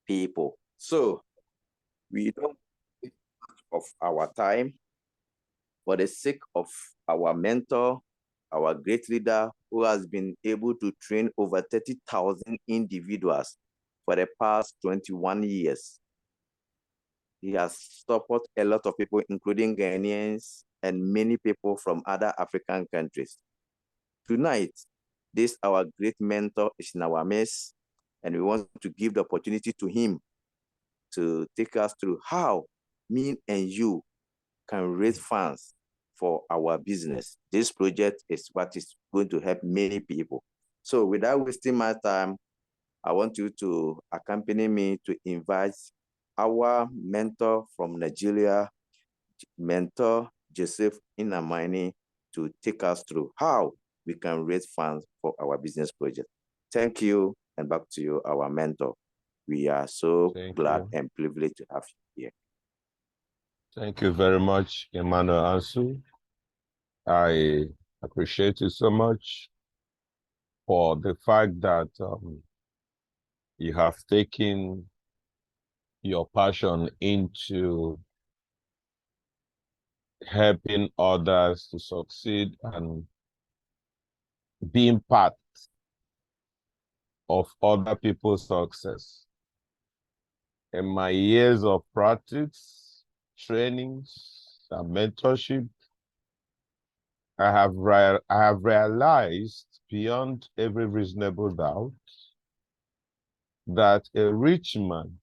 people. So we don't waste much of our time for the sake of our mentor, our great leader who has been able to train over 30,000 individuals for the past 21 years. He has supported a lot of people, including Ghanaians and many people from other African countries. Tonight, this our great mentor is in our midst, and we want to give the opportunity to him to take us through how me and you can raise funds for our business. This project is what is going to help many people. So without wasting my time, I want you to accompany me to invite our mentor from Nigeria, mentor Joseph Inamani, to take us through how we can raise funds for our business project. Thank you, and back to you, our mentor. We are so glad and privileged to have you here. Thank you very much, Emmanuel Ansu. I appreciate you so much for the fact that you have taken your passion into helping others to succeed and being part of other people's success. In my years of practice, trainings, and mentorship, I have realized beyond every reasonable doubt that a rich man,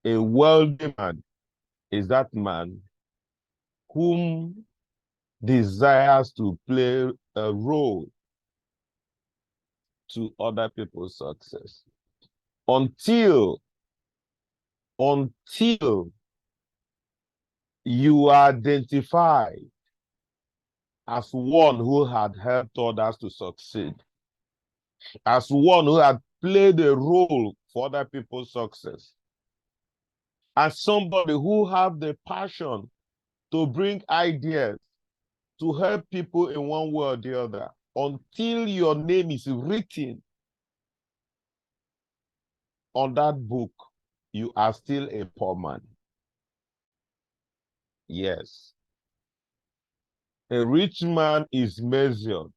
a wealthy man, is that man whom desires to play a role to other people's success. Until you identify as one who had helped others to succeed, as one who had played a role for other people's success, as somebody who have the passion to bring ideas to help people in one way or the other, until your name is written on that book, you are still a poor man. Yes. A rich man is measured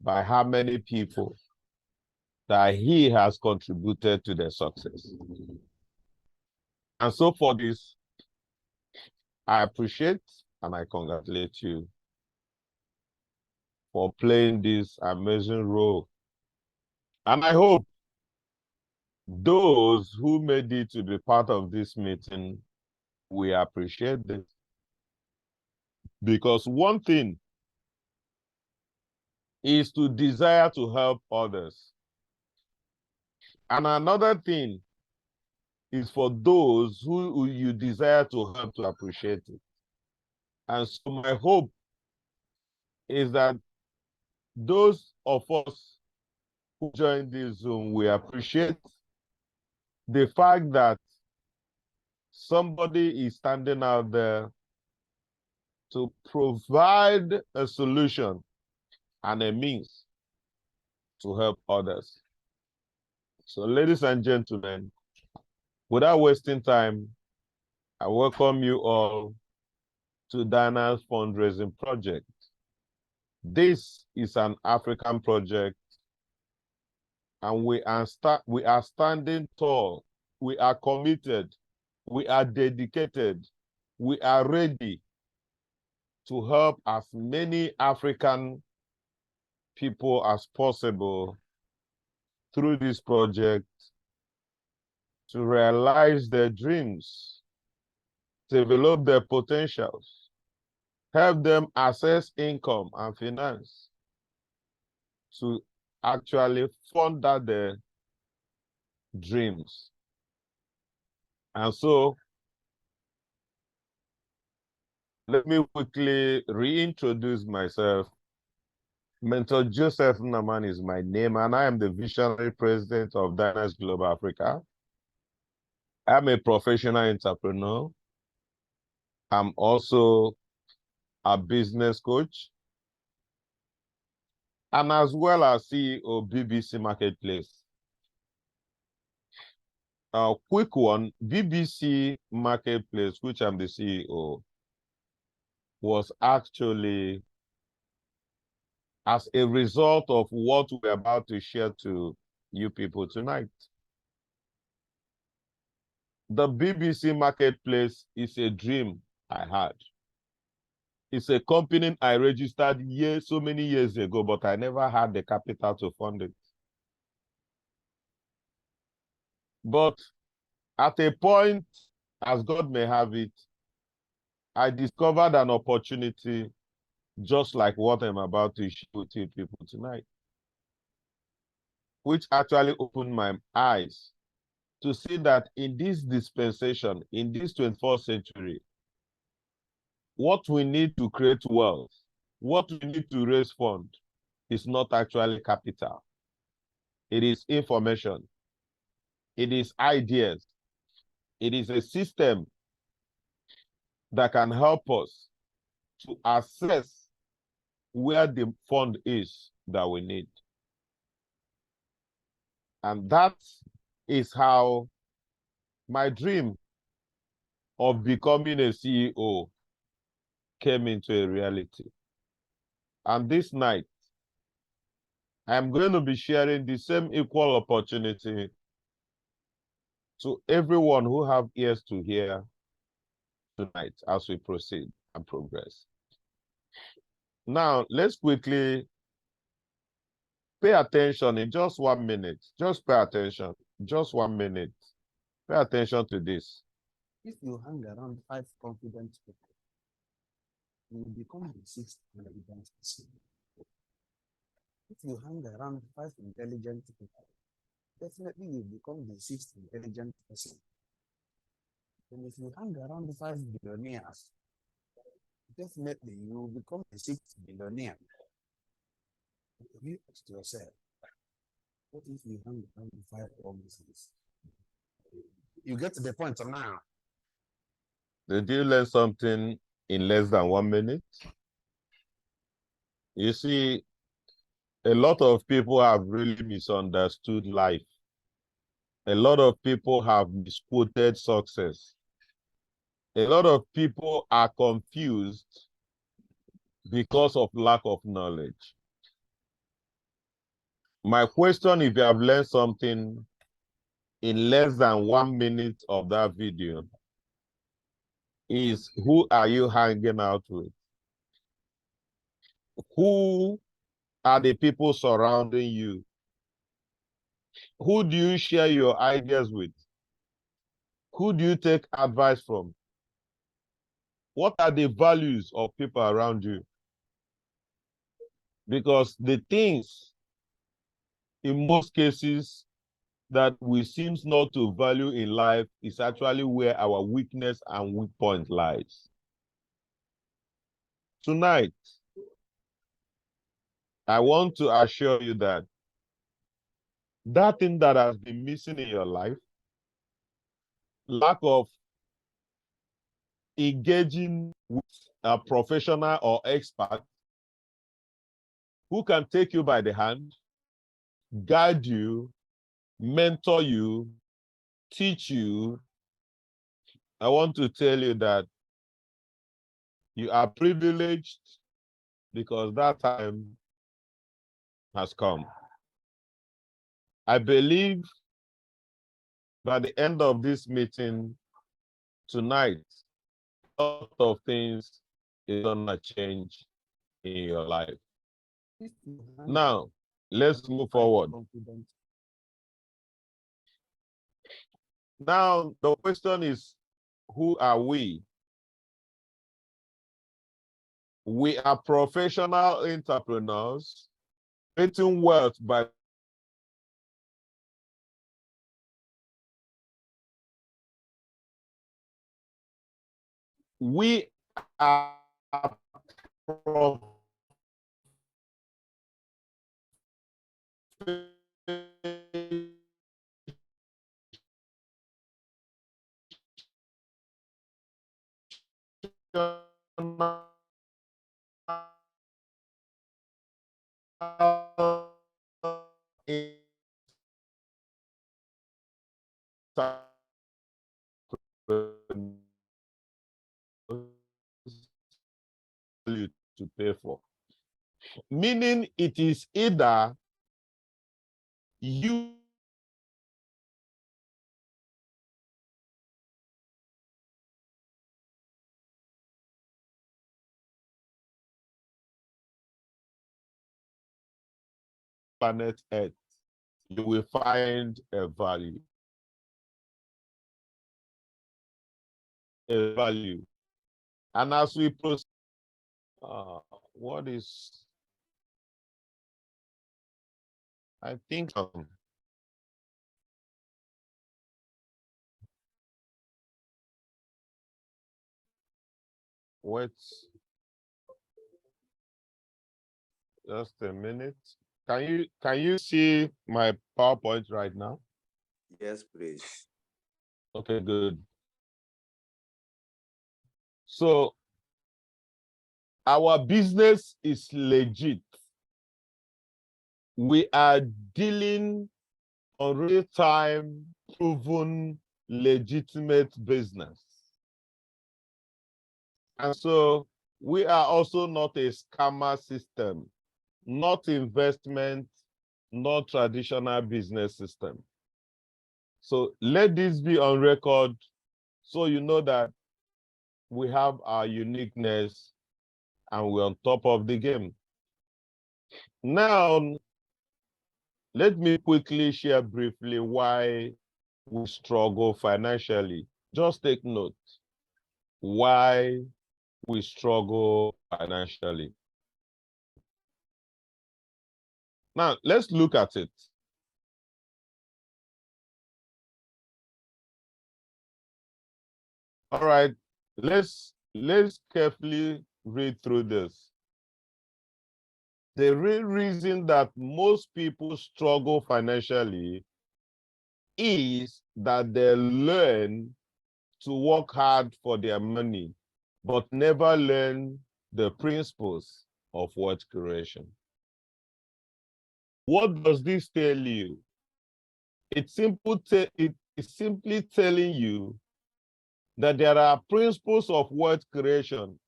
by how many people that he has contributed to their success. And so for this, I appreciate and I congratulate you for playing this amazing role. And I hope those who made it to be part of this meeting, we appreciate this. Because one thing is to desire to help others. And another thing is for those who you desire to help to appreciate it. And so my hope is that those of us who join this Zoom, we appreciate the fact that somebody is standing out there to provide a solution and a means to help others. So ladies and gentlemen, without wasting time, I welcome you all to Dynace fundraising project. This is an African project, and we are standing tall. We are committed. We are dedicated. We are ready to help as many African people as possible through this project to realize their dreams, develop their potentials, help them access income and finance to actually fund their dreams. And so, let me quickly reintroduce myself. Mentor Joseph Naman is my name, and I am the visionary president of Dynace Global Africa. I'm a professional entrepreneur. I'm also a business coach, and as well as CEO BBC Marketplace. A quick one, BBC Marketplace, which I'm the CEO, was actually as a result of what we're about to share to you people tonight. The BBC Marketplace is a dream I had. It's a company I registered so many years ago, but I never had the capital to fund it. But at a point, as God may have it, I discovered an opportunity just like what I'm about to share with you people tonight, which actually opened my eyes to see that in this dispensation, in this 21st century, what we need to create wealth, what we need to raise funds is not actually capital. It is information. It is ideas. It is a system that can help us to assess where the fund is that we need. And that is how my dream of becoming a CEO came into a reality. And this night, I'm going to be sharing the same equal opportunity to everyone who have ears to hear tonight as we proceed and progress. Now, let's quickly pay attention in just 1 minute. Just pay attention. Just 1 minute. Pay attention to this. If you hang around 5 confident people, you will become the 6th intelligent person. If you hang around 5 intelligent people, definitely you become the 6th intelligent person. And if you hang around 5 billionaires, definitely you will become the 6th billionaire. You ask yourself, what if you hang around 5 promises? You get to the point now. Did you learn something in less than 1 minute? You see, a lot of people have really misunderstood life. A lot of people have misquoted success. A lot of people are confused because of lack of knowledge. My question, if you have learned something in less than 1 minute of that video, is who are you hanging out with? Who are the people surrounding you? Who do you share your ideas with? Who do you take advice from? What are the values of people around you? Because the things, in most cases, that we seem not to value in life is actually where our weakness and weak point lies. Tonight, I want to assure you that that thing that has been missing in your life, lack of engaging with a professional or expert who can take you by the hand, guide you, mentor you, teach you, I want to tell you that you are privileged because that time has come. I believe by the end of this meeting tonight, a lot of things is gonna change in your life. Now, let's move forward. Now, the question is, who are we? We are professional entrepreneurs creating wealth by we are professional to pay for. Meaning it is either you planet Earth, you will find a value. A value. And as we proceed, what is, I think, wait, just a minute. Can you see my PowerPoint right now? Yes, please. Okay, good. So our business is legit. We are dealing on real-time, proven, legitimate business. And so we are also not a scammer system, not investment, not traditional business system. So let this be on record so you know that we have our uniqueness and we're on top of the game. Now, let me quickly share briefly why we struggle financially. Just take note why we struggle financially. Now, let's look at it. All right, let's carefully read through this. The real reason that most people struggle financially is that they learn to work hard for their money, but never learn the principles of wealth creation. What does this tell you? It is simply telling you that there are principles of wealth creation,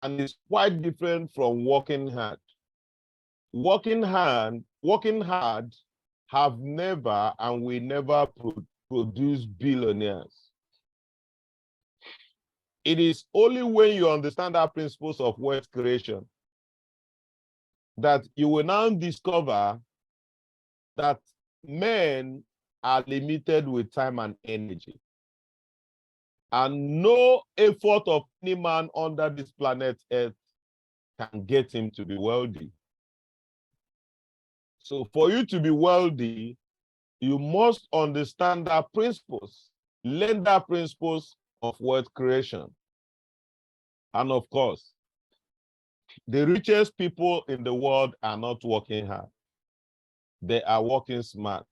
and it's quite different from working hard. Working hard have never and will never produce billionaires. It is only when you understand our principles of wealth creation that you will now discover that men are limited with time and energy. And no effort of any man under this planet Earth can get him to be wealthy. So for you to be wealthy, you must understand our principles, learn the principles of wealth creation. And of course, the richest people in the world are not working hard. They are working smart.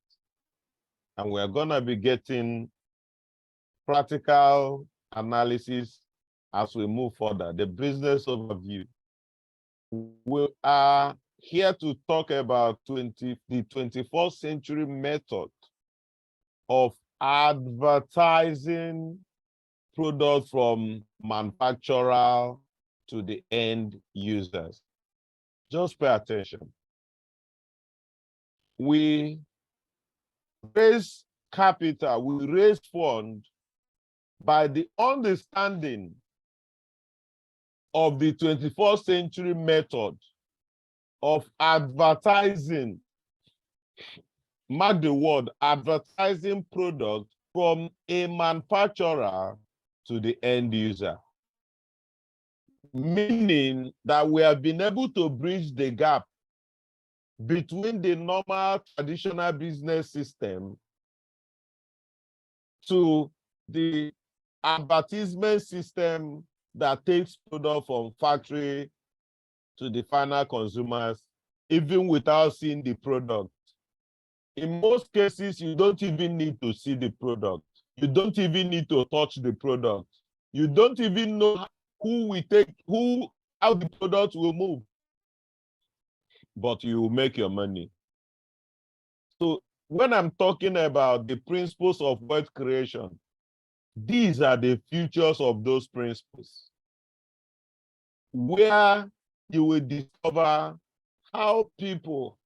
And we're going to be getting practical analysis as we move further, the business overview. We are here to talk about the 21st century method of advertising products from manufacturer to the end users. Just pay attention. We raise capital, we raise funds by the understanding of the 21st century method of advertising, mark the word, advertising product from a manufacturer to the end user. Meaning that we have been able to bridge the gap between the normal traditional business system to the advertisement system that takes product from factory to the final consumers, even without seeing the product. In most cases, you don't even need to see the product. You don't even need to touch the product. You don't even know how the product will move. But you will make your money. So when I'm talking about the principles of wealth creation, these are the futures of those principles, where you will discover how people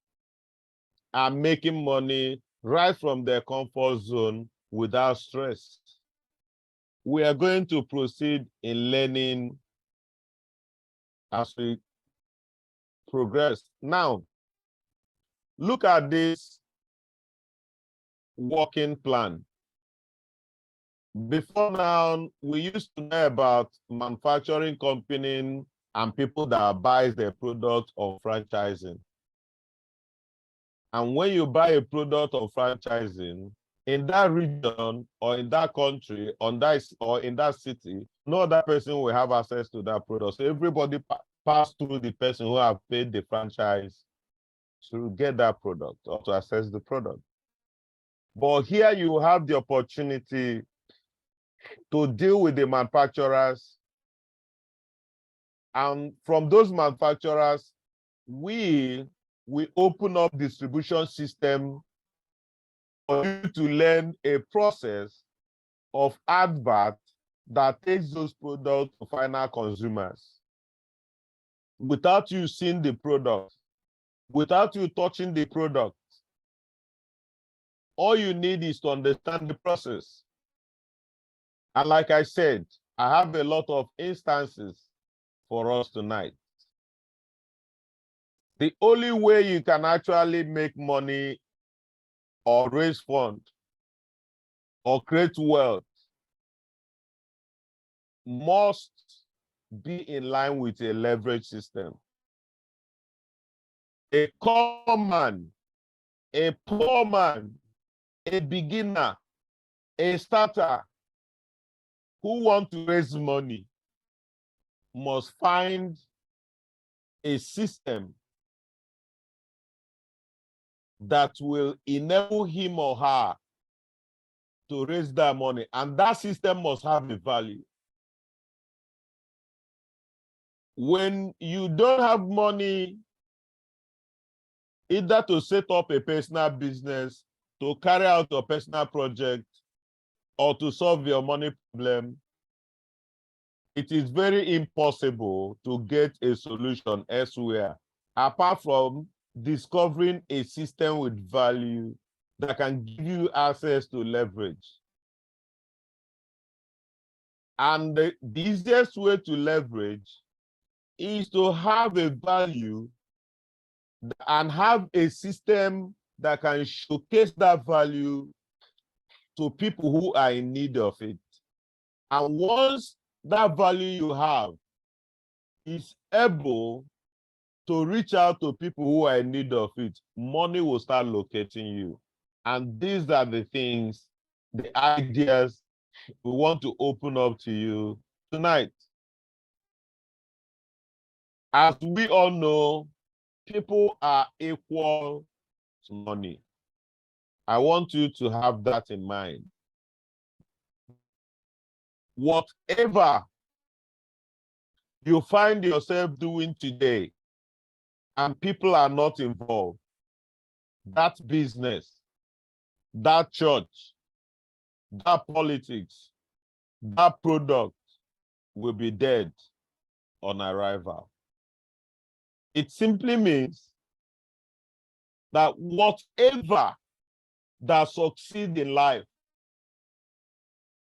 are making money right from their comfort zone without stress. We are going to proceed in learning as we progress. Now, look at this working plan. Before now, we used to know about manufacturing company and people that buys their product of franchising. And when you buy a product of franchising, in that region or in that country or in that city, no other person will have access to that product. So everybody pass through the person who have paid the franchise to get that product or to access the product. But here you have the opportunity to deal with the manufacturers. And from those manufacturers, we open up distribution system for you to learn a process of advert that takes those products to final consumers. Without you seeing the product, without you touching the product, all you need is to understand the process. And like I said, I have a lot of instances for us tonight. The only way you can actually make money or raise funds or create wealth must be in line with a leverage system. A common man, a poor man, a beginner, a starter who want to raise money must find a system that will enable him or her to raise that money. And that system must have a value. When you don't have money either to set up a personal business, to carry out a personal project, or to solve your money problem, it is very impossible to get a solution elsewhere, apart from discovering a system with value that can give you access to leverage. And the easiest way to leverage is to have a value and have a system that can showcase that value to people who are in need of it. And once that value you have is able to reach out to people who are in need of it, money will start locating you. And these are the things, the ideas we want to open up to you tonight. As we all know, people are equal to money. I want you to have that in mind. Whatever you find yourself doing today and people are not involved, that business, that church, that politics, that product will be dead on arrival. It simply means that whatever that succeeds in life,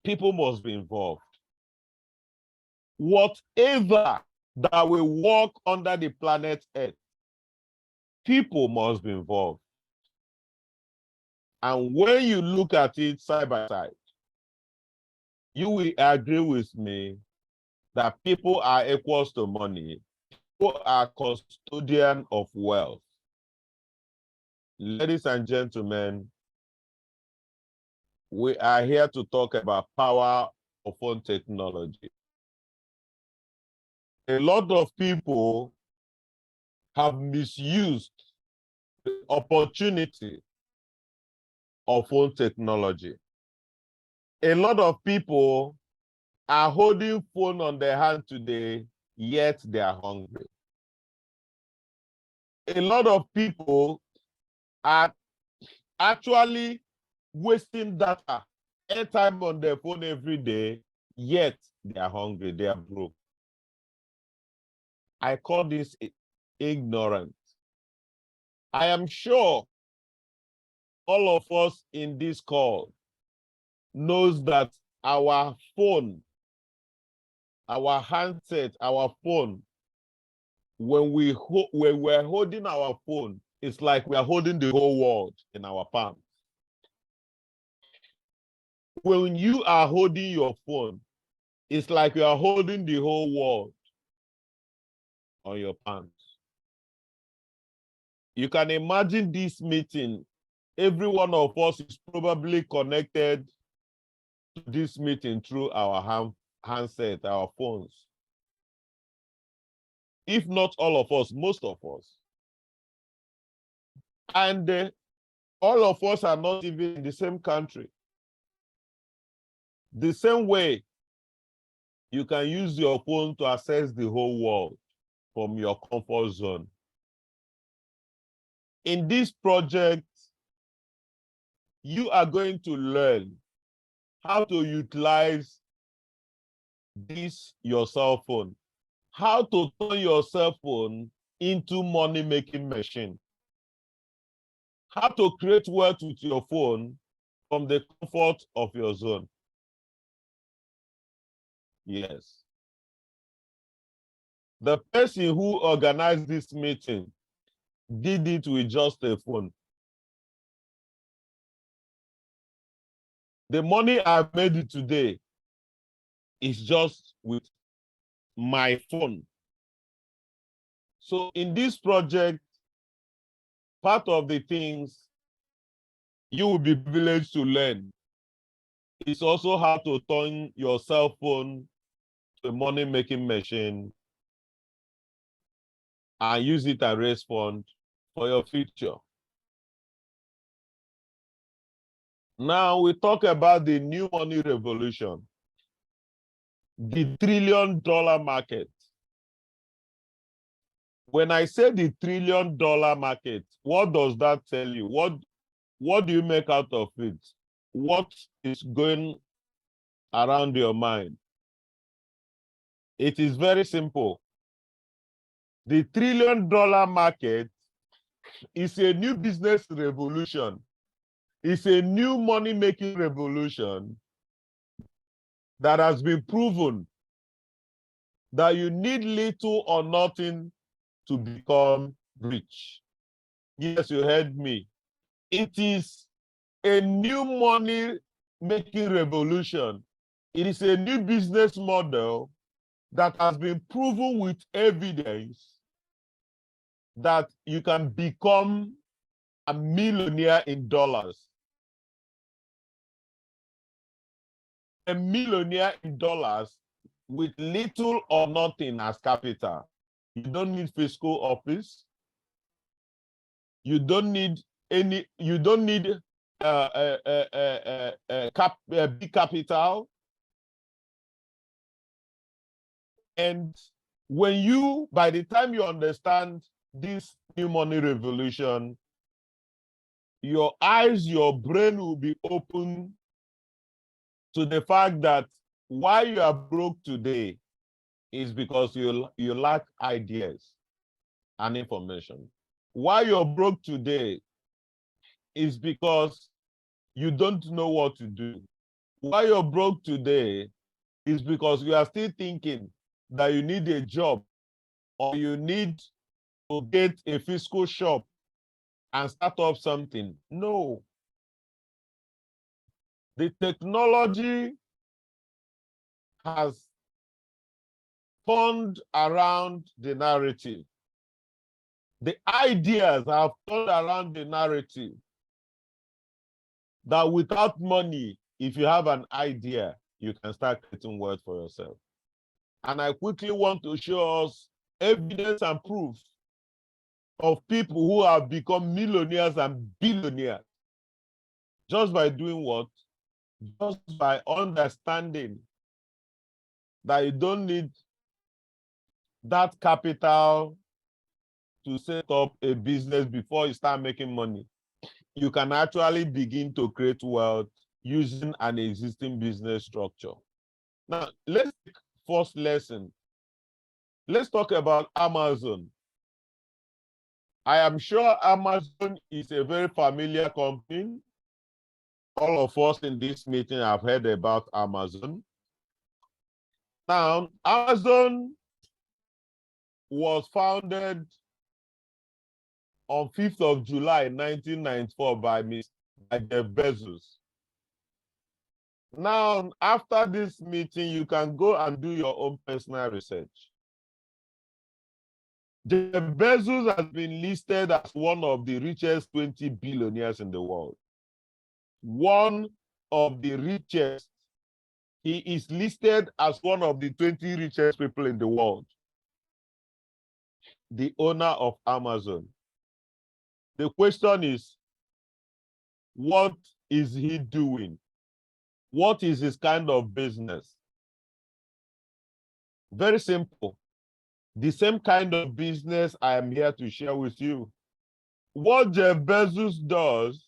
people must be involved. Whatever that will work under the planet Earth, people must be involved. And when you look at it side by side, you will agree with me that people are equals to money. People are custodian of wealth. Ladies and gentlemen, we are here to talk about power of phone technology. A lot of people have misused the opportunity of phone technology. A lot of people are holding phone on their hand today, yet they are hungry. A lot of people are actually wasting data, airtime on their phone every day, yet they are hungry, they are broke. I call this ignorant. I am sure all of us in this call knows that our phone, our handset, our phone, when we're holding our phone, it's like we are holding the whole world in our palms. When you are holding your phone, it's like you are holding the whole world on your palms. You can imagine this meeting. Every one of us is probably connected to this meeting through our handset, our phones. If not all of us, most of us. And all of us are not even in the same country. The same way you can use your phone to access the whole world from your comfort zone. In this project, you are going to learn how to utilize your cell phone, how to turn your cell phone into money-making machine, how to create wealth with your phone from the comfort of your zone. Yes. The person who organized this meeting did it with just a phone. The money I made it today is just with my phone. So in this project, part of the things you will be privileged to learn is also how to turn your cell phone to a money-making machine and use it as raise fund for your future. Now we talk about the new money revolution, the $1 trillion market. When I say the $1 trillion market, what does that tell you? What do you make out of it? What is going around your mind? It is very simple. The $1 trillion market is a new business revolution. It's a new money-making revolution that has been proven that you need little or nothing to become rich. Yes, you heard me. It is a new money-making revolution. It is a new business model that has been proven with evidence that you can become a millionaire in dollars. A millionaire in dollars with little or nothing as capital. You don't need fiscal office. You don't need big capital. And by the time you understand this new money revolution, your eyes, your brain will be open to the fact that why you are broke today is because you lack ideas and information. Why you're broke today is because you don't know what to do. Why you're broke today is because you are still thinking that you need a job or you need to get a physical shop and start up something. No. The technology has turned around the narrative. The ideas have turned around the narrative that without money, if you have an idea, you can start creating wealth for yourself. And I quickly want to show us evidence and proof of people who have become millionaires and billionaires just by doing what? Just by understanding that you don't need that capital to set up a business before you start making money. you can actually begin to create wealth using an existing business structure. Now, let's take first lesson. Let's talk about Amazon. I am sure Amazon is a very familiar company. All of us in this meeting have heard about Amazon. Now, Amazon was founded on 5th of July, 1994 by Jeff Bezos. Now, after this meeting, you can go and do your own personal research. Jeff Bezos has been listed as one of the richest 20 billionaires in the world. One of the richest. He is listed as one of the 20 richest people in the world. The owner of Amazon. The question is, what is he doing? What is his kind of business? Very simple. The same kind of business I am here to share with you. What Jeff Bezos does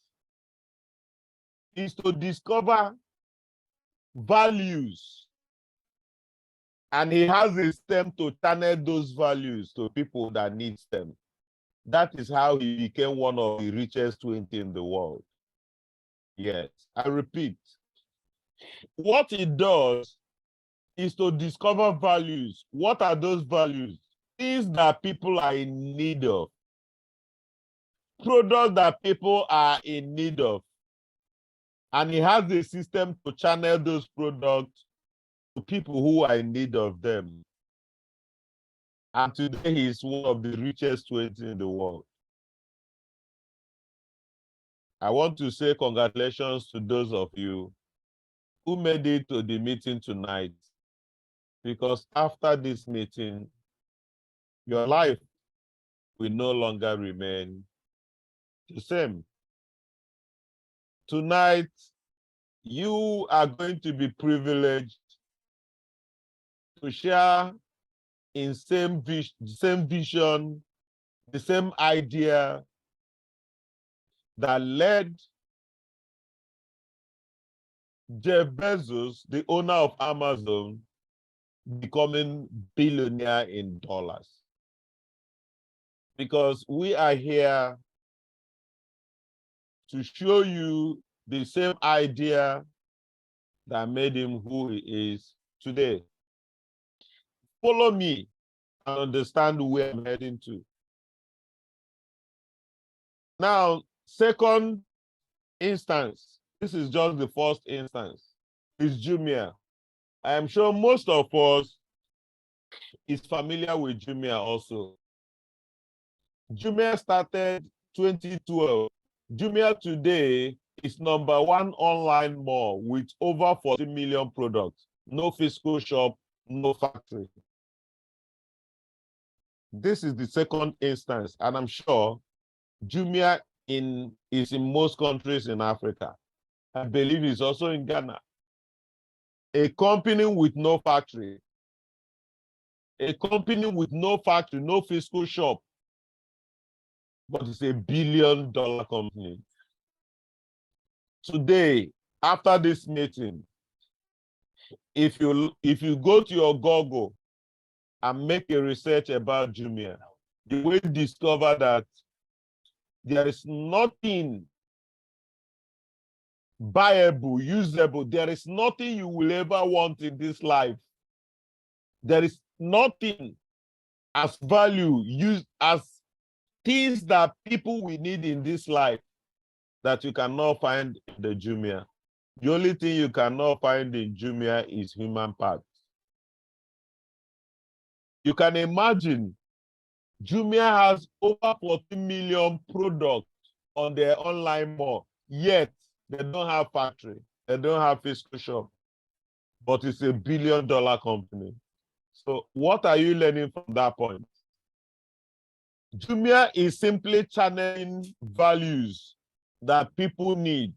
is to discover values, and he has a system to channel those values to people that need them. That is how he became one of the richest 20 in the world. Yes, I repeat. What he does is to discover values. What are those values? Things that people are in need of. Products that people are in need of. And he has a system to channel those products to people who are in need of them. And today he is one of the richest 20 in the world. I want to say congratulations to those of you who made it to the meeting tonight, because after this meeting, your life will no longer remain the same. Tonight, you are going to be privileged to share in same vision, the same idea that led Jeff Bezos, the owner of Amazon, becoming billionaire in dollars. Because we are here to show you the same idea that made him who he is today. Follow me and understand where I'm heading to. Now, second instance, this is just the first instance, is Jumia. I am sure most of us is familiar with Jumia also. Jumia started 2012. Jumia today is #1 online mall with over 40 million products. No physical shop, no factory. This is the second instance, and I'm sure Jumia is in most countries in Africa. I believe it's also in Ghana. A company with no factory. A company with no factory, no physical shop, but it's a $1 billion company. Today, after this meeting, if you go to your Google and make a research about Jumia, you will discover that there is nothing buyable, usable. There is nothing you will ever want in this life. There is nothing as value, used as things that people will need in this life that you cannot find in the Jumia. The only thing you cannot find in Jumia is human parts. You can imagine Jumia has over 40 million products on their online mall, yet they don't have factory, they don't have physical shop, but it's a $1 billion company. So what are you learning from that point? Jumia is simply channeling values that people need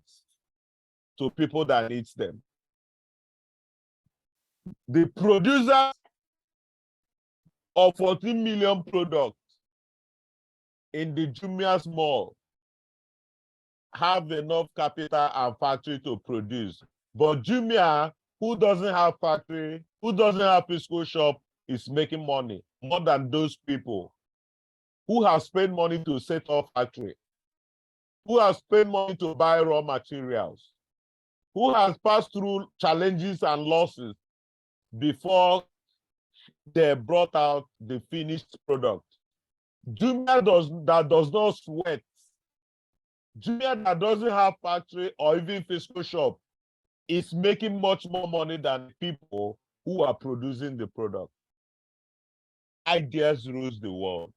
to people that need them. The producers of 14 million products in the Jumia's mall have enough capital and factory to produce. But Jumia, who doesn't have factory, who doesn't have physical shop, is making money more than those people who have spent money to set up factory, who have spent money to buy raw materials, who has passed through challenges and losses before they brought out the finished product. Jumia that does not sweat, Jumia that doesn't have factory or even physical shop, is making much more money than people who are producing the product. Ideas rules the world.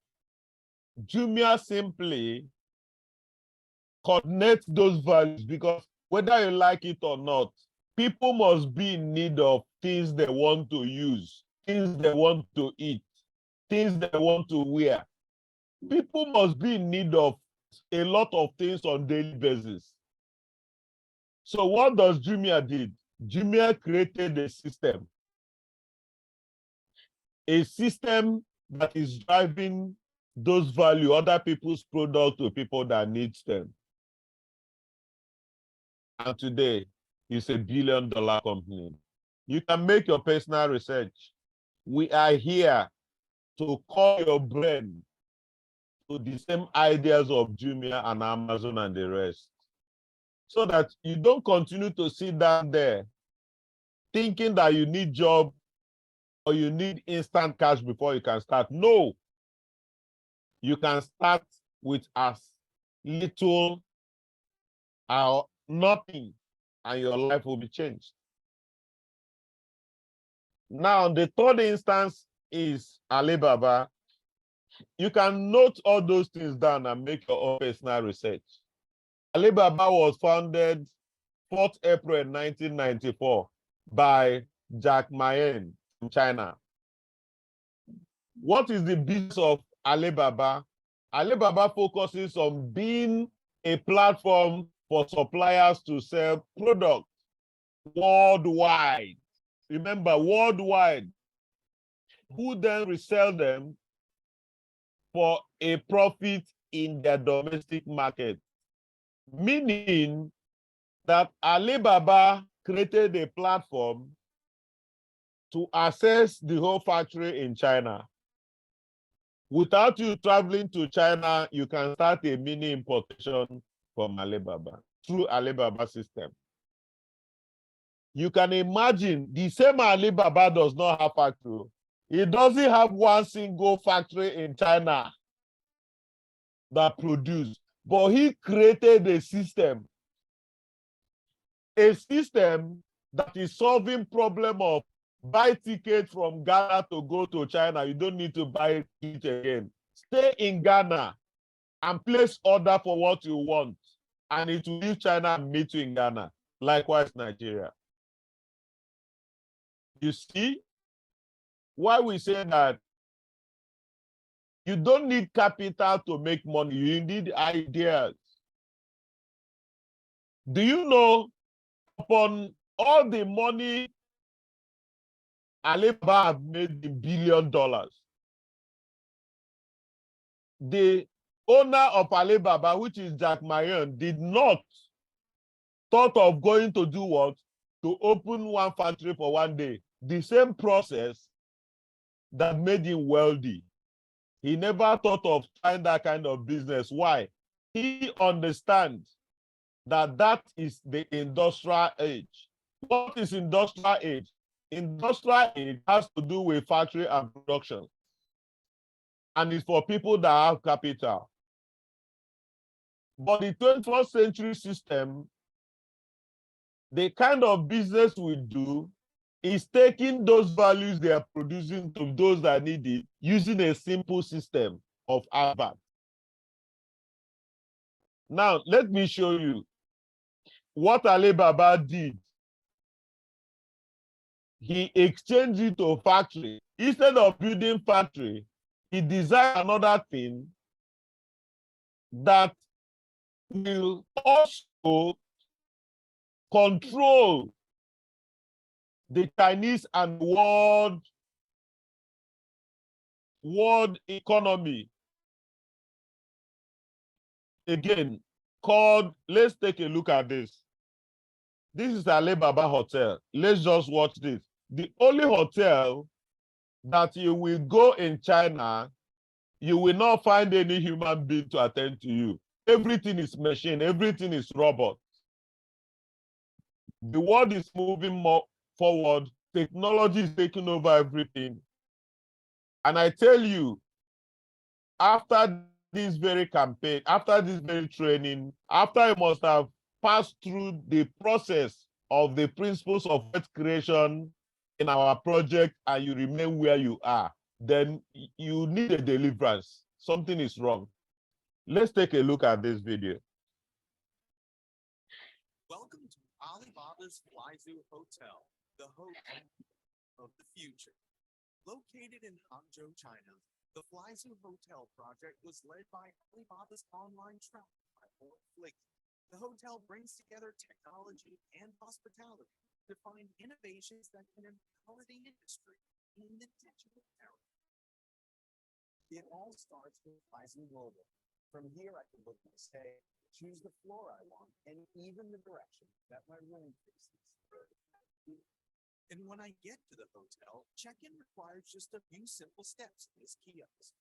Jumia simply coordinates those values because whether you like it or not, people must be in need of things they want to use, things they want to eat, things they want to wear. People must be in need of a lot of things on a daily basis. So what does Jumia did? Jumia created a system that is driving those value, other people's product to people that needs them. And today, it's a $1 billion company. You can make your personal research. We are here to call your brain to the same ideas of Jumia and Amazon and the rest, so that you don't continue to sit down there thinking that you need job or you need instant cash before you can start. No, you can start with as little or nothing, and your life will be changed. Now, the third instance is Alibaba. You can note all those things down and make your own personal research. Alibaba was founded 4th April 1994 by Jack Ma from China. What is the business of Alibaba? Alibaba focuses on being a platform for suppliers to sell products worldwide. Remember, worldwide, who then resell them for a profit in their domestic market. Meaning that Alibaba created a platform to access the whole factory in China. Without you traveling to China, you can start a mini importation from Alibaba through Alibaba system. You can imagine the same Alibaba does not have factory. It doesn't have one single factory in China that produce, but he created a system that is solving problem of buy ticket from Ghana to go to China. You don't need to buy it again. Stay in Ghana and place order for what you want, and it will leave China and meet you in Ghana. Likewise, Nigeria. You see why we say that you don't need capital to make money. You need ideas. Do you know, upon all the money Alibaba have made $1 billion, the owner of Alibaba, which is Jack Ma, did not thought of going to do what? To open one factory for one day. The same process that made him wealthy. He never thought of trying that kind of business. Why? He understands that that is the industrial age. What is industrial age? Industrial age has to do with factory and production. And it's for people that have capital. But the 21st century system, the kind of business we do is taking those values they are producing to those that need it using a simple system of advert. Now, let me show you what Alibaba did. He exchanged it to factory. Instead of building factory, he designed another thing that will also control the Chinese and world economy. Again, called, let's take a look at this. This is Alibaba Hotel. Let's just watch this. The only hotel that you will go in China, you will not find any human being to attend to you. Everything is machine, everything is robot. The world is moving more forward. Technology is taking over everything. And I tell you, after this very campaign, after this very training, after you must have passed through the process of the principles of wealth creation in our project and you remain where you are, then you need a deliverance. Something is wrong. Let's take a look at this video. Welcome to Alibaba's Flizhou Hotel, the hotel of the future. Located in Hangzhou, China, the Flizhou Hotel project was led by Alibaba's online travel platform, Fliggy. The hotel brings together technology and hospitality to find innovations that can empower the industry in the digital era. It all starts with Flizhou Global. From here, I can book my stay, choose the floor I want, and even the direction that my room faces. And when I get to the hotel, check-in requires just a few simple steps in this kiosk.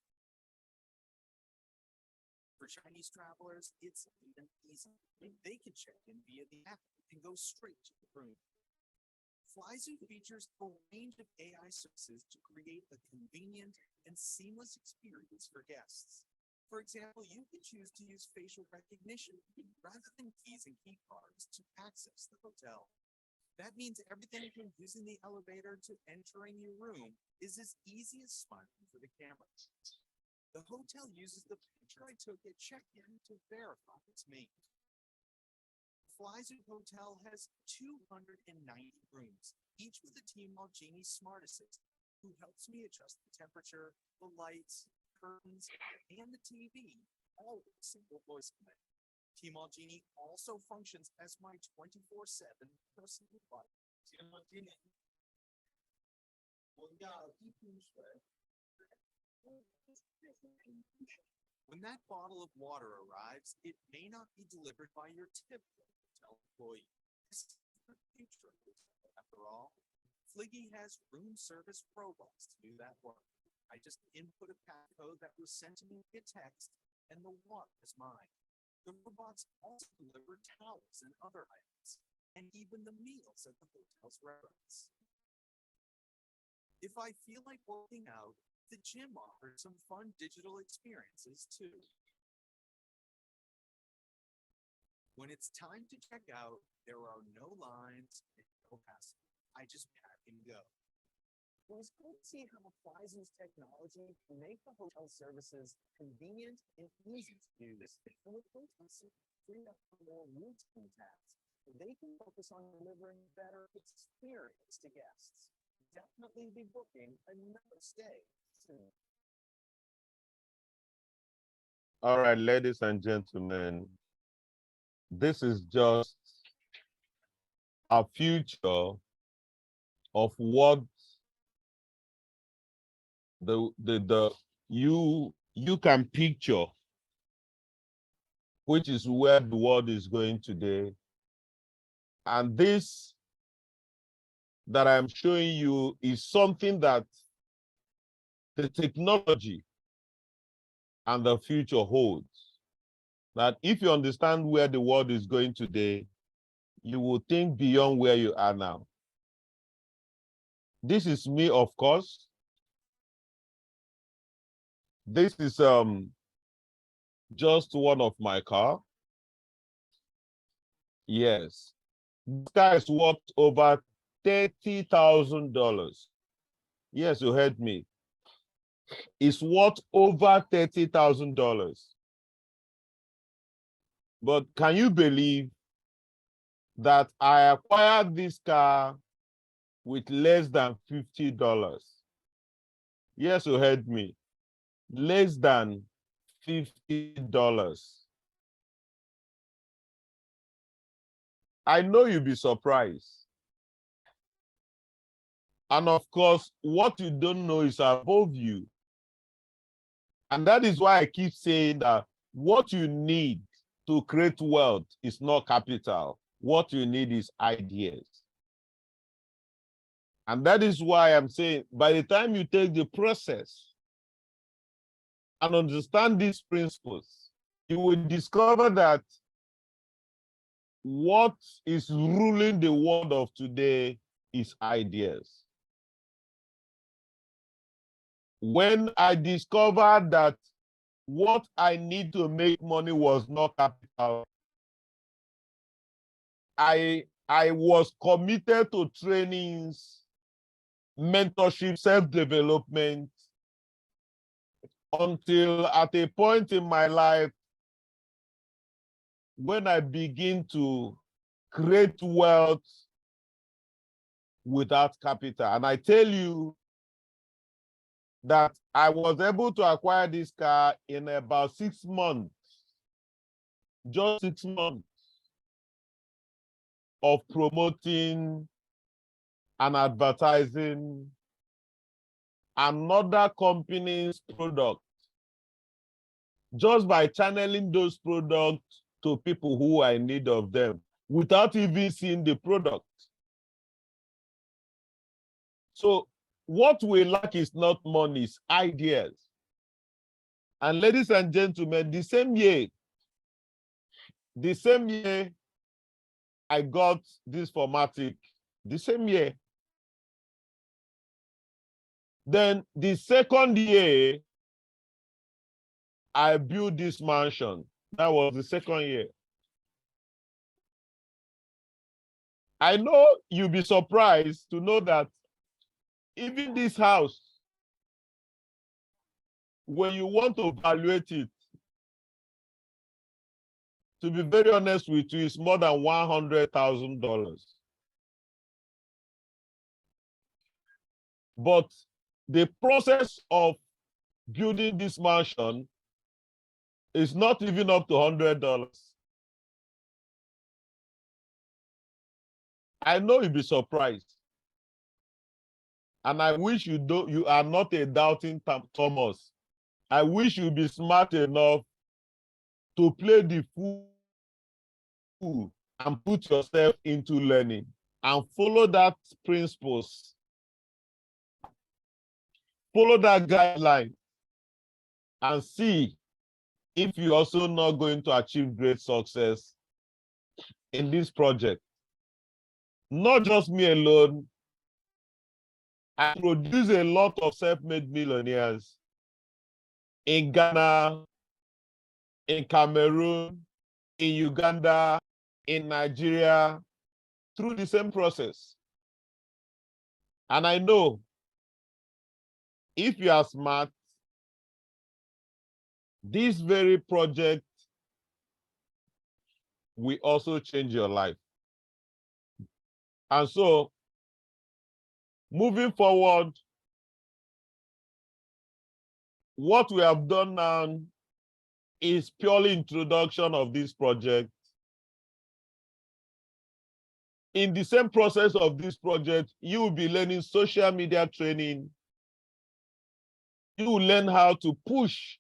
For Chinese travelers, it's even easy. They can check in via the app and go straight to the room. Flizhou features a range of AI services to create a convenient and seamless experience for guests. For example, you can choose to use facial recognition rather than keys and key cards to access the hotel. That means everything from using the elevator to entering your room is as easy as smiling for the camera. The hotel uses the picture I took at check-in to verify it's me. Flizhou Hotel has 290 rooms, each with a Tmall Genie Smart Assistant, who helps me adjust the temperature, the lights, curtains, and the TV, all with a single voice command. Tmall Genie also functions as my 24/7 personal butler. When that bottle of water arrives, it may not be delivered by your typical hotel employee. This is the future of hotel, after all. Fliggy has room service robots to do that work. I just input a passcode that was sent to me via text, and the water is mine. The robots also deliver towels and other items, and even the meals at the hotel's restaurants. If I feel like working out, the gym offers some fun digital experiences too. When it's time to check out, there are no lines and no hassle. I just pack and go. It was cool to see how Flizhou's technology can make the hotel services convenient and easy to use. And with hotels free up for more routine tasks, they can focus on delivering better experience to guests. Definitely be booking another stay soon. All right, ladies and gentlemen, this is just a future of what you can picture, which is where the world is going today. And this that I'm showing you is something that the technology and the future holds. That if you understand where the world is going today, you will think beyond where you are now. This is me, of course. This is just one of my car. Yes. This car is worth over $30,000. Yes, you heard me. It's worth over $30,000. But can you believe that I acquired this car with less than $50? Yes, you heard me. Less than $50. I know you'll be surprised. And of course, what you don't know is above you. And that is why I keep saying that what you need to create wealth is not capital. What you need is ideas. And that is why I'm saying, by the time you take the process and understand these principles, you will discover that what is ruling the world of today is ideas. When I discovered that what I need to make money was not capital, I was committed to trainings, mentorship, self-development, until at a point in my life when I begin to create wealth without capital. And I tell you that I was able to acquire this car in about 6 months, just 6 months of promoting and advertising another company's product, just by channeling those products to people who are in need of them without even seeing the product. So what we lack is not money, it's ideas. And ladies and gentlemen, the same year I got this formatic, the same year. Then the second year, I built this mansion. That was the second year. I know you'll be surprised to know that even this house, when you want to evaluate it, to be very honest with you, it's more than $100,000. But the process of building this mansion is not even up to $100. I know you'll be surprised. And I wish you are not a doubting Thomas. I wish you'd be smart enough to play the fool and put yourself into learning and follow that principles. Follow that guideline and see if you're also not going to achieve great success in this project. Not just me alone. I produce a lot of self-made millionaires in Ghana, in Cameroon, in Uganda, in Nigeria, through the same process. And I know if you are smart, this very project will also change your life. And so, moving forward, what we have done now is purely introduction of this project. In the same process of this project, you will be learning social media training. You will learn how to push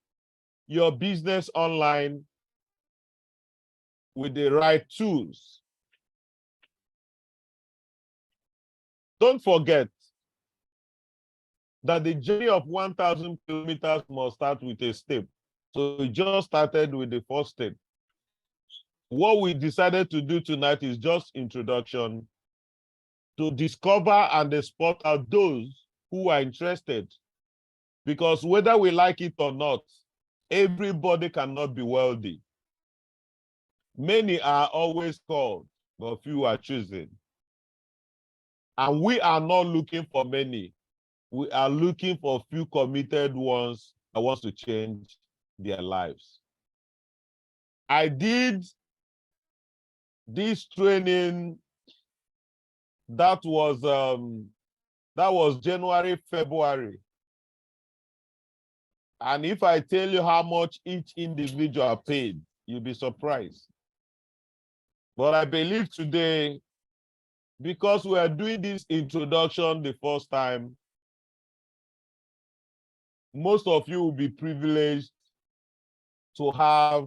your business online with the right tools. Don't forget that the journey of 1,000 kilometers must start with a step. So we just started with the first step. What we decided to do tonight is just introduction to discover and spot out those who are interested. Because whether we like it or not, everybody cannot be wealthy. Many are always called, but few are chosen. And we are not looking for many. We are looking for few committed ones that wants to change their lives. I did this training that was January, February. And if I tell you how much each individual paid, you'll be surprised. But I believe today, because we are doing this introduction the first time, most of you will be privileged to have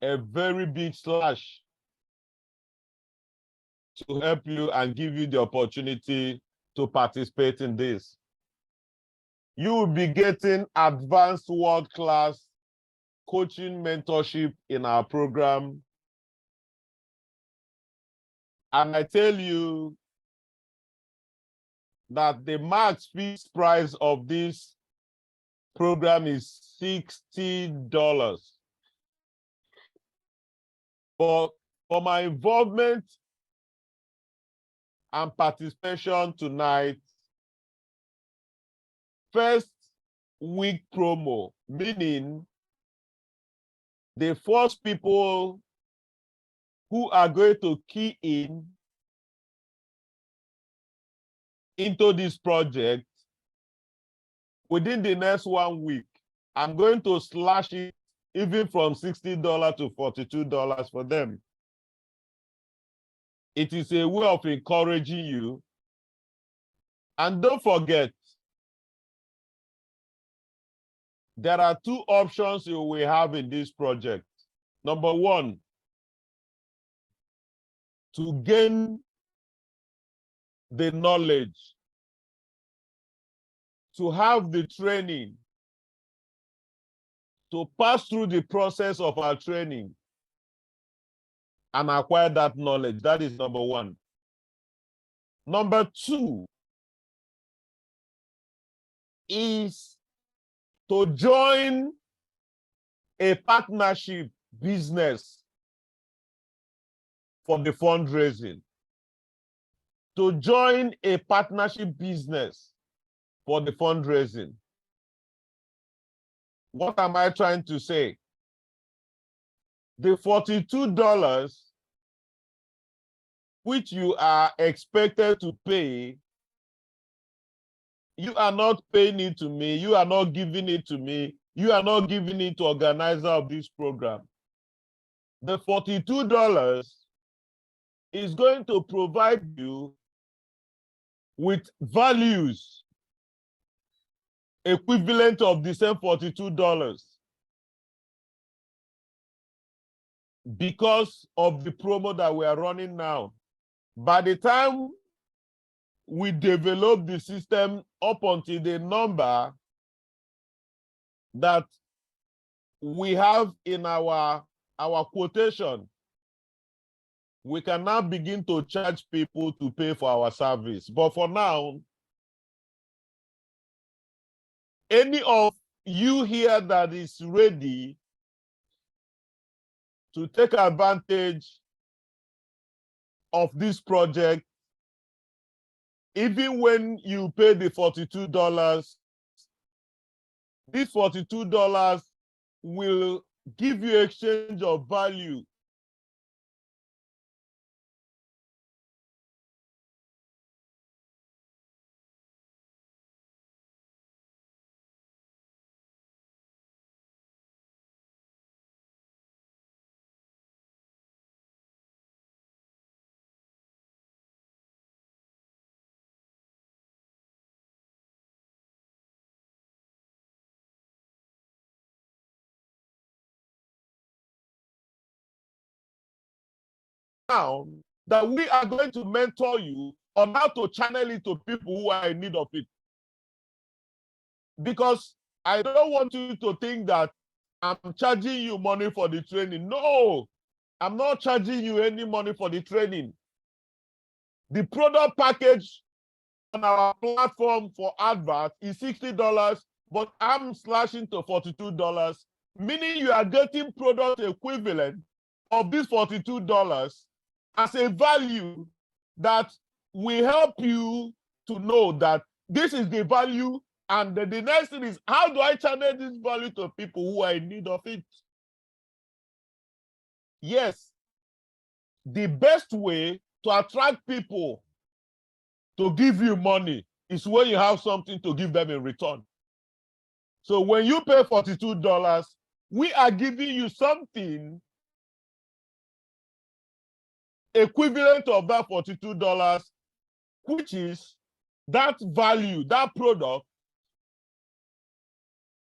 a very big slash to help you and give you the opportunity to participate in this. You will be getting advanced world-class coaching mentorship in our program. And I tell you that the max fixed price of this program is $60. But for my involvement and participation tonight, first week promo, meaning the first people who are going to key in into this project within the next 1 week, I'm going to slash it even from $60 to $42 for them. It is a way of encouraging you. And don't forget, there are two options you will have in this project. Number one, to gain the knowledge, to have the training, to pass through the process of our training and acquire that knowledge. That is number one. Number two is to join a partnership business for the fundraising. To join a partnership business for the fundraising. What am I trying to say? The $42 which you are expected to pay, you are not paying it to me, you are not giving it to me, you are not giving it to organizer of this program. The $42 is going to provide you with values equivalent of the same $42 because of the promo that we are running now. By the time we develop the system up until the number that we have in our quotation, we can now begin to charge people to pay for our service. But for now, any of you here that is ready to take advantage of this project, even when you pay the $42, this $42 will give you exchange of value. Now that we are going to mentor you on how to channel it to people who are in need of it. Because I don't want you to think that I'm charging you money for the training. No, I'm not charging you any money for the training. The product package on our platform for advert is $60, but I'm slashing to $42, meaning you are getting product equivalent of this $42 as a value that will help you to know that this is the value. And the next thing is, how do I channel this value to people who are in need of it? Yes, the best way to attract people to give you money is when you have something to give them in return. So when you pay $42, we are giving you something equivalent of that $42, which is that value, that product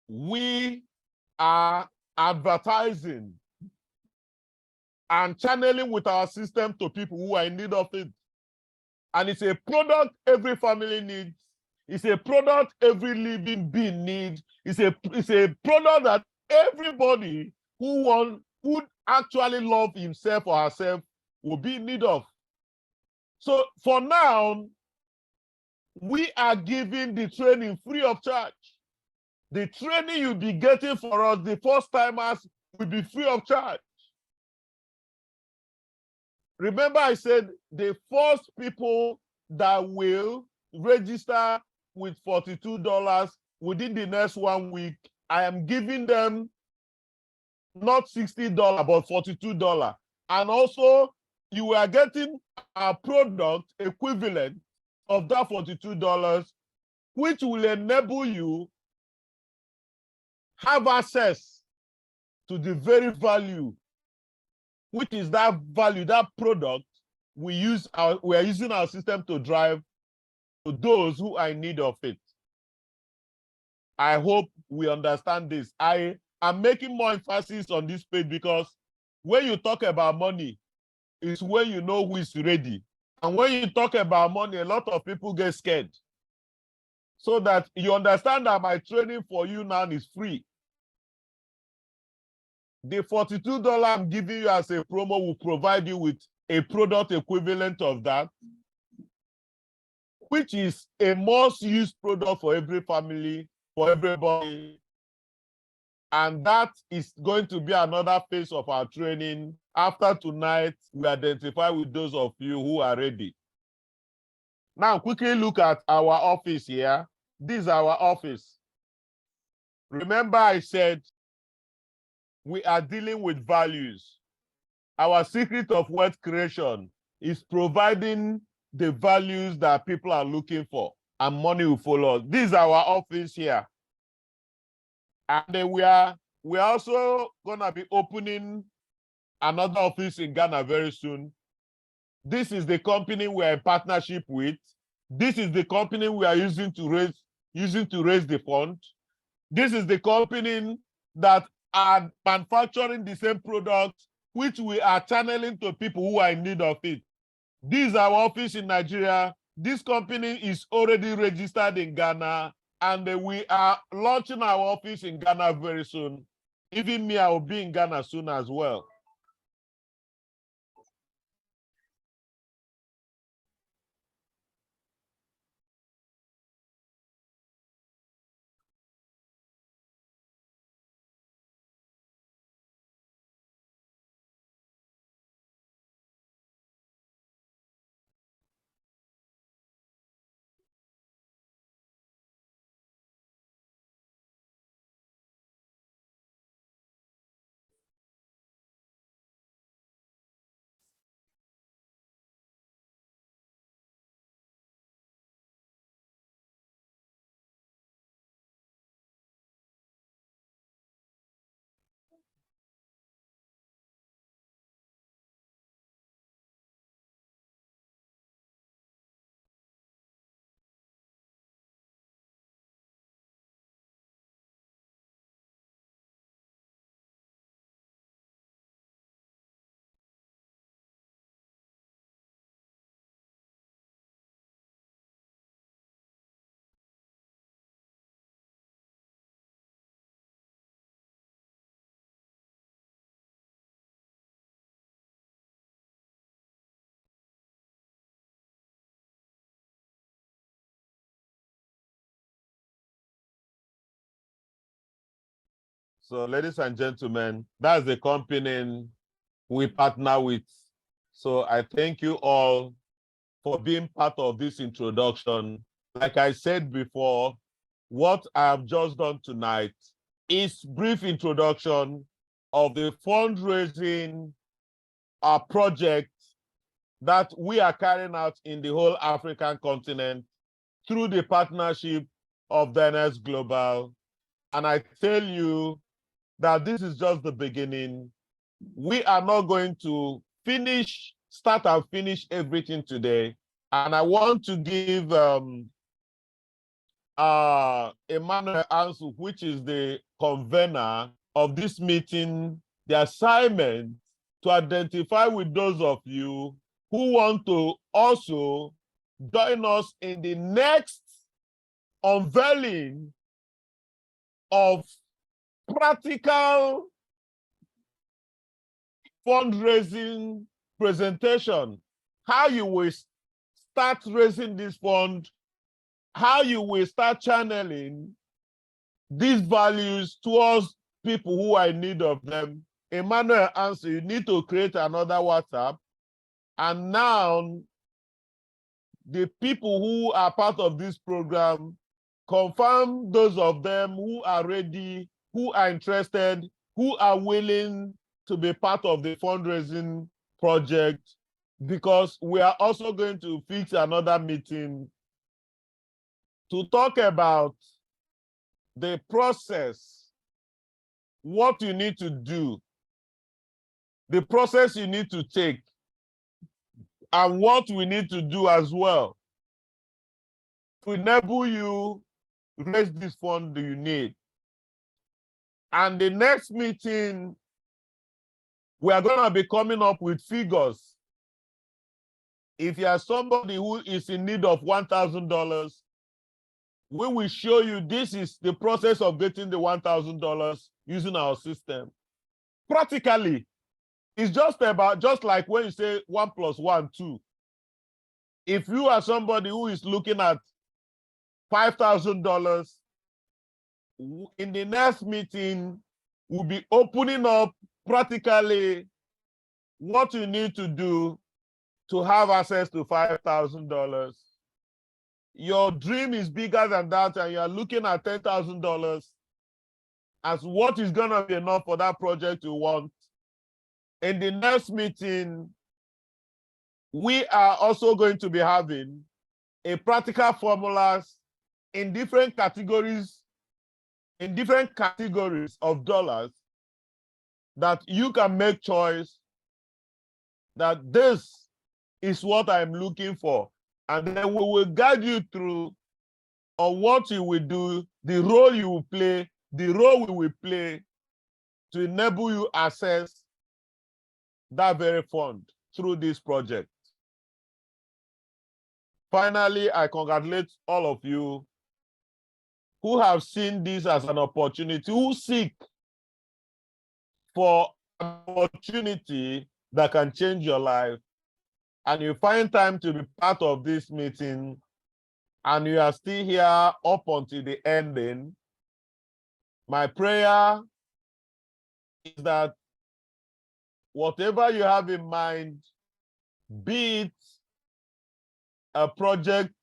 we are advertising and channeling with our system to people who are in need of it. And it's a product every family needs. It's a product every living being needs. It's a product that everybody who actually love himself or herself will be in need of. So for now, we are giving the training free of charge. The training you'll be getting for us, the first timers, will be free of charge. Remember, I said the first people that will register with $42 within the next 1 week, I am giving them not $60, but $42. And also, you are getting a product equivalent of that $42, which will enable you have access to the very value, which is that value, that product we are using our system to drive to those who are in need of it. I hope we understand this. I am making more emphasis on this page because when you talk about money, it's when you know who is ready. And when you talk about money, a lot of people get scared. So that you understand that my training for you now is free. The $42 I'm giving you as a promo will provide you with a product equivalent of that, which is a must-use product for every family, for everybody. And that is going to be another phase of our training. After tonight, we identify with those of you who are ready. Now, quickly look at our office here. This is our office. Remember, I said we are dealing with values. Our secret of wealth creation is providing the values that people are looking for, and money will follow. This is our office here. And then we're also gonna be opening another office in Ghana very soon. This is the company we're in partnership with. This is the company we are using to raise the fund. This is the company that are manufacturing the same products which we are channeling to people who are in need of it. This is our office in Nigeria. This company is already registered in Ghana, and we are launching our office in Ghana very soon. Even me, I will be in Ghana soon as well. So, ladies and gentlemen, that's the company we partner with. So I thank you all for being part of this introduction. Like I said before, what I have just done tonight is brief introduction of the fundraising project that we are carrying out in the whole African continent through the partnership of Dynace Global. And I tell you that this is just the beginning. We are not going to start and finish everything today. And I want to give Emmanuel Ansu, which is the convener of this meeting, the assignment to identify with those of you who want to also join us in the next unveiling of practical fundraising presentation, how you will start raising this fund, how you will start channeling these values towards people who are in need of them. Emmanuel answered, you need to create another WhatsApp. And now the people who are part of this program, confirm those of them who are ready, who are interested, who are willing to be part of the fundraising project, because we are also going to fix another meeting to talk about the process, what you need to do, the process you need to take, and what we need to do as well to enable you raise this fund you need. And the next meeting, we are going to be coming up with figures. If you are somebody who is in need of $1,000, we will show you this is the process of getting the $1,000 using our system. Practically, it's just like when you say 1 + 1, 2. If you are somebody who is looking at $5,000, in the next meeting, we'll be opening up practically what you need to do to have access to $5,000. Your dream is bigger than that, and you are looking at $10,000 as what is going to be enough for that project you want. In the next meeting, we are also going to be having a practical formulas in different categories of dollars that you can make choice that this is what I'm looking for. And then we will guide you through on what you will do, the role you will play, the role we will play to enable you access that very fund through this project. Finally, I congratulate all of you who have seen this as an opportunity, who seek for an opportunity that can change your life, and you find time to be part of this meeting, and you are still here up until the ending. My prayer is that whatever you have in mind, be it a project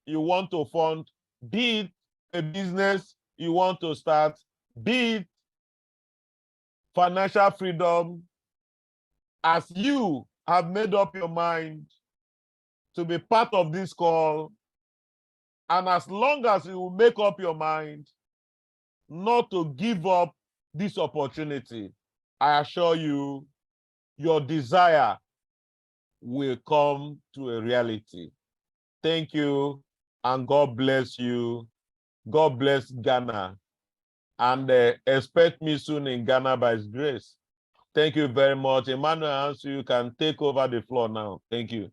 you want to fund, be it a business you want to start, be it financial freedom, as you have made up your mind to be part of this call, and as long as you will make up your mind not to give up this opportunity, I assure you, your desire will come to a reality. Thank you, and God bless you. God bless Ghana, and expect me soon in Ghana by His grace. Thank you very much. Emmanuel, you can take over the floor now. Thank you.